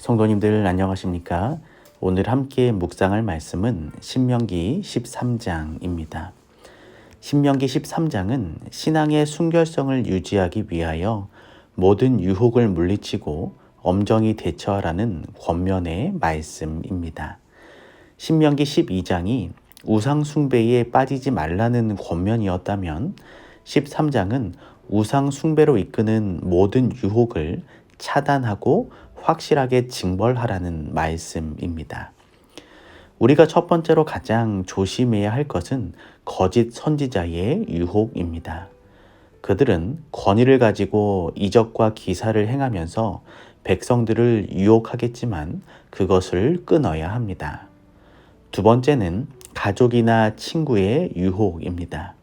성도님들 안녕하십니까? 오늘 함께 묵상할 말씀은 신명기 13장입니다. 신명기 13장은 신앙의 순결성을 유지하기 위하여 모든 유혹을 물리치고 엄정히 대처하라는 권면의 말씀입니다. 신명기 12장이 우상 숭배에 빠지지 말라는 권면이었다면 13장은 우상 숭배로 이끄는 모든 유혹을 차단하고 확실하게 징벌하라는 말씀입니다. 우리가 첫 번째로 가장 조심해야 할 것은 거짓 선지자의 유혹입니다. 그들은 권위를 가지고 이적과 기사를 행하면서 백성들을 유혹하겠지만 그것을 끊어야 합니다. 두 번째는 가족이나 친구의 유혹입니다.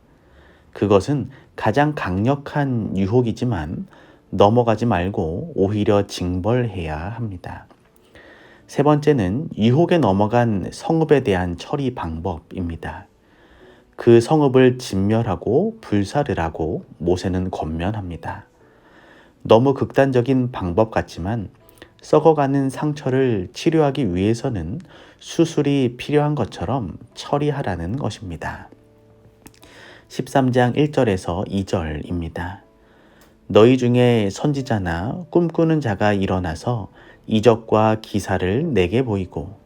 그것은 가장 강력한 유혹이지만 넘어가지 말고 오히려 징벌해야 합니다. 세 번째는 유혹에 넘어간 성읍에 대한 처리 방법입니다. 그 성읍을 진멸하고 불사르라고 모세는 권면합니다. 너무 극단적인 방법 같지만 썩어가는 상처를 치료하기 위해서는 수술이 필요한 것처럼 처리하라는 것입니다. 13장 1절에서 2절입니다. 너희 중에 선지자나 꿈꾸는 자가 일어나서 이적과 기사를 내게 보이고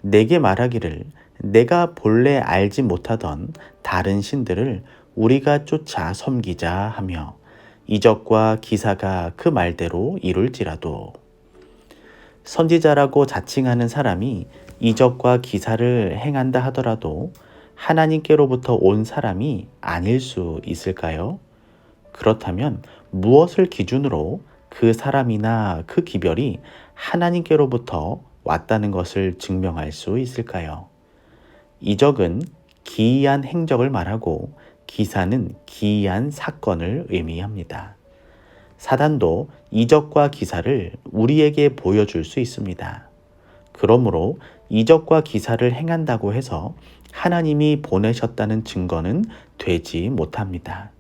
내게 말하기를 내가 본래 알지 못하던 다른 신들을 우리가 쫓아 섬기자 하며 이적과 기사가 그 말대로 이룰지라도. 선지자라고 자칭하는 사람이 이적과 기사를 행한다 하더라도 하나님께로부터 온 사람이 아닐 수 있을까요? 그렇다면 무엇을 기준으로 그 사람이나 그 기별이 하나님께로부터 왔다는 것을 증명할 수 있을까요? 이적은 기이한 행적을 말하고 기사는 기이한 사건을 의미합니다. 사단도 이적과 기사를 우리에게 보여줄 수 있습니다. 그러므로 이적과 기사를 행한다고 해서 하나님이 보내셨다는 증거는 되지 못합니다.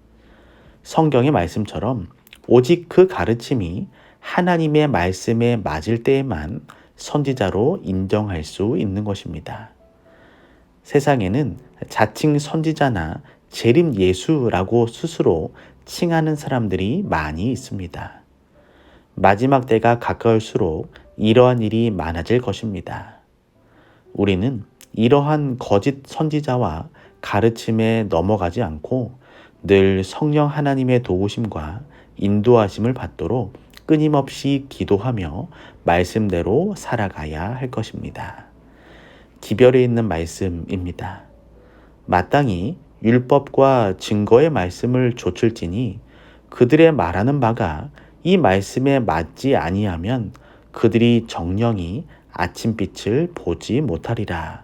성경의 말씀처럼 오직 그 가르침이 하나님의 말씀에 맞을 때에만 선지자로 인정할 수 있는 것입니다. 세상에는 자칭 선지자나 재림 예수라고 스스로 칭하는 사람들이 많이 있습니다. 마지막 때가 가까울수록 이러한 일이 많아질 것입니다. 우리는 이러한 거짓 선지자와 가르침에 넘어가지 않고 늘 성령 하나님의 도우심과 인도하심을 받도록 끊임없이 기도하며 말씀대로 살아가야 할 것입니다. 기별에 있는 말씀입니다. 마땅히 율법과 증거의 말씀을 좇을지니 그들의 말하는 바가 이 말씀에 맞지 아니하면 그들이 정령이 아침빛을 보지 못하리라.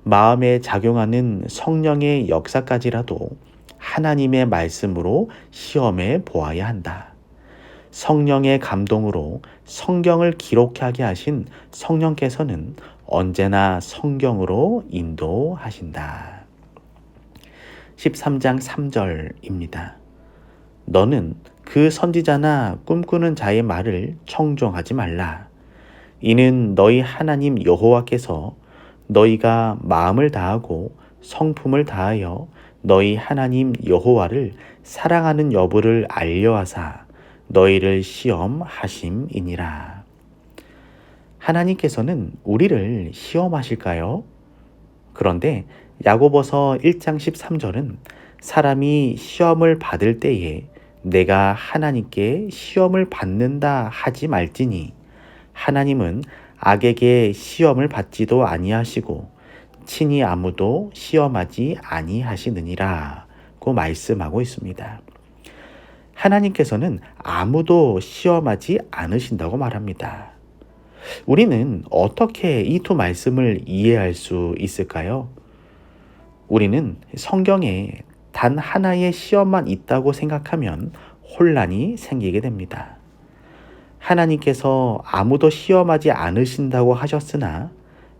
마음에 작용하는 성령의 역사까지라도 하나님의 말씀으로 시험해 보아야 한다. 성령의 감동으로 성경을 기록하게 하신 성령께서는 언제나 성경으로 인도하신다. 13장 3절입니다. 너는 그 선지자나 꿈꾸는 자의 말을 청종하지 말라. 이는 너희 하나님 여호와께서 너희가 마음을 다하고 성품을 다하여 너희 하나님 여호와를 사랑하는 여부를 알려하사 너희를 시험하심이니라. 하나님께서는 우리를 시험하실까요? 그런데 야고보서 1장 13절은 사람이 시험을 받을 때에 내가 하나님께 시험을 받는다 하지 말지니 하나님은 악에게 시험을 받지도 아니하시고 친히 아무도 시험하지 아니하시느니라고 말씀하고 있습니다. 하나님께서는 아무도 시험하지 않으신다고 말합니다. 우리는 어떻게 이 두 말씀을 이해할 수 있을까요? 우리는 성경에 단 하나의 시험만 있다고 생각하면 혼란이 생기게 됩니다. 하나님께서 아무도 시험하지 않으신다고 하셨으나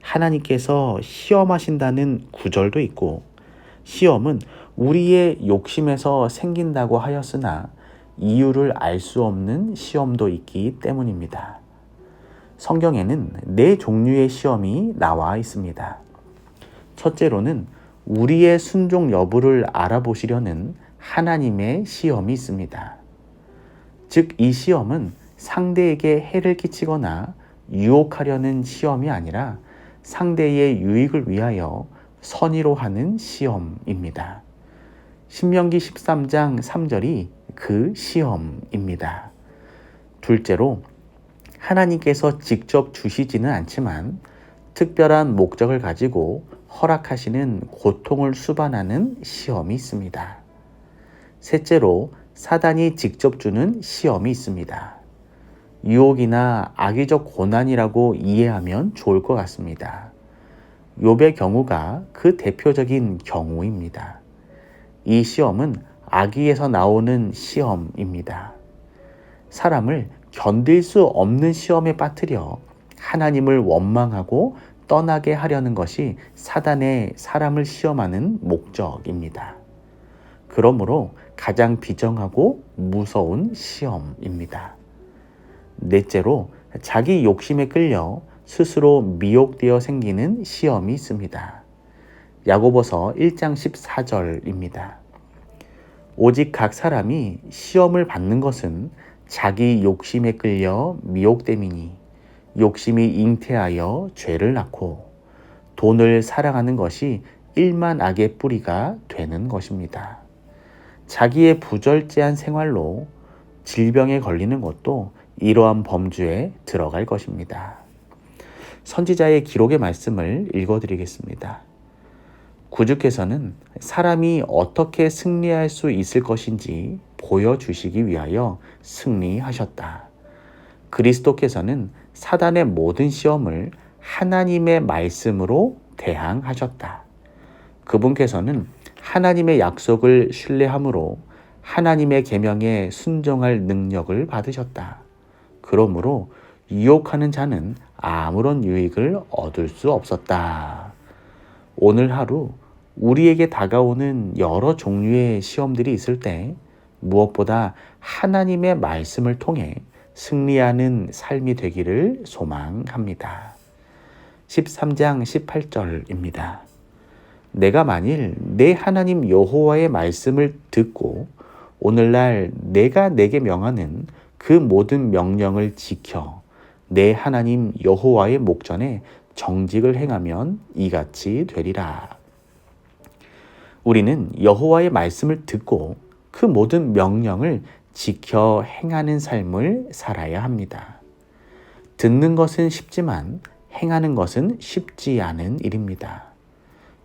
하나님께서 시험하신다는 구절도 있고 시험은 우리의 욕심에서 생긴다고 하였으나 이유를 알 수 없는 시험도 있기 때문입니다. 성경에는 네 종류의 시험이 나와 있습니다. 첫째로는 우리의 순종 여부를 알아보시려는 하나님의 시험이 있습니다. 즉, 이 시험은 상대에게 해를 끼치거나 유혹하려는 시험이 아니라 상대의 유익을 위하여 선의로 하는 시험입니다. 신명기 13장 3절이 그 시험입니다. 둘째로, 하나님께서 직접 주시지는 않지만 특별한 목적을 가지고 허락하시는 고통을 수반하는 시험이 있습니다. 셋째로, 사단이 직접 주는 시험이 있습니다. 유혹이나 악의적 고난이라고 이해하면 좋을 것 같습니다. 욥의 경우가 그 대표적인 경우입니다. 이 시험은 악의에서 나오는 시험입니다. 사람을 견딜 수 없는 시험에 빠뜨려 하나님을 원망하고 떠나게 하려는 것이 사단의 사람을 시험하는 목적입니다. 그러므로 가장 비정하고 무서운 시험입니다. 넷째로, 자기 욕심에 끌려 스스로 미혹되어 생기는 시험이 있습니다. 야고보서 1장 14절입니다. 오직 각 사람이 시험을 받는 것은 자기 욕심에 끌려 미혹됨이니 욕심이 잉태하여 죄를 낳고 돈을 사랑하는 것이 일만 악의 뿌리가 되는 것입니다. 자기의 부절제한 생활로 질병에 걸리는 것도 이러한 범주에 들어갈 것입니다. 선지자의 기록의 말씀을 읽어드리겠습니다. 구주께서는 사람이 어떻게 승리할 수 있을 것인지 보여주시기 위하여 승리하셨다. 그리스도께서는 사단의 모든 시험을 하나님의 말씀으로 대항하셨다. 그분께서는 하나님의 약속을 신뢰함으로 하나님의 계명에 순종할 능력을 받으셨다. 그러므로 유혹하는 자는 아무런 유익을 얻을 수 없었다. 오늘 하루 우리에게 다가오는 여러 종류의 시험들이 있을 때 무엇보다 하나님의 말씀을 통해 승리하는 삶이 되기를 소망합니다. 13장 18절입니다. 내가 만일 내 하나님 여호와의 말씀을 듣고 오늘날 내가 내게 명하는 그 모든 명령을 지켜 내 하나님 여호와의 목전에 정직을 행하면 이같이 되리라. 우리는 여호와의 말씀을 듣고 그 모든 명령을 지켜 행하는 삶을 살아야 합니다. 듣는 것은 쉽지만 행하는 것은 쉽지 않은 일입니다.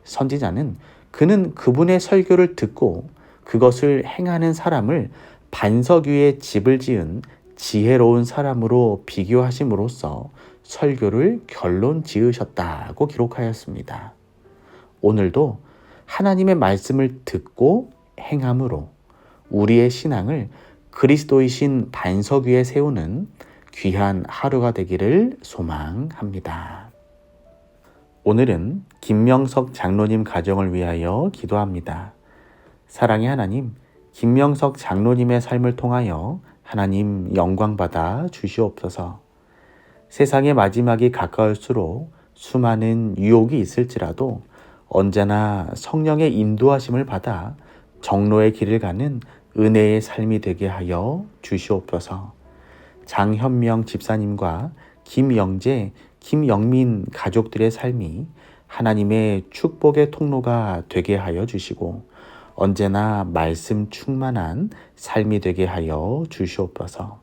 선지자는 그는 그분의 설교를 듣고 그것을 행하는 사람을 반석 위에 집을 지은 지혜로운 사람으로 비교하심으로써 설교를 결론 지으셨다고 기록하였습니다. 오늘도 하나님의 말씀을 듣고 행함으로 우리의 신앙을 그리스도이신 반석 위에 세우는 귀한 하루가 되기를 소망합니다. 오늘은 김명석 장로님 가정을 위하여 기도합니다. 사랑의 하나님, 김명석 장로님의 삶을 통하여 하나님 영광받아 주시옵소서. 세상의 마지막이 가까울수록 수많은 유혹이 있을지라도 언제나 성령의 인도하심을 받아 정로의 길을 가는 은혜의 삶이 되게 하여 주시옵소서. 장현명 집사님과 김영재, 김영민 가족들의 삶이 하나님의 축복의 통로가 되게 하여 주시고 언제나 말씀 충만한 삶이 되게 하여 주시옵소서.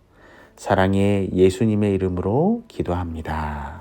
사랑의 예수님의 이름으로 기도합니다.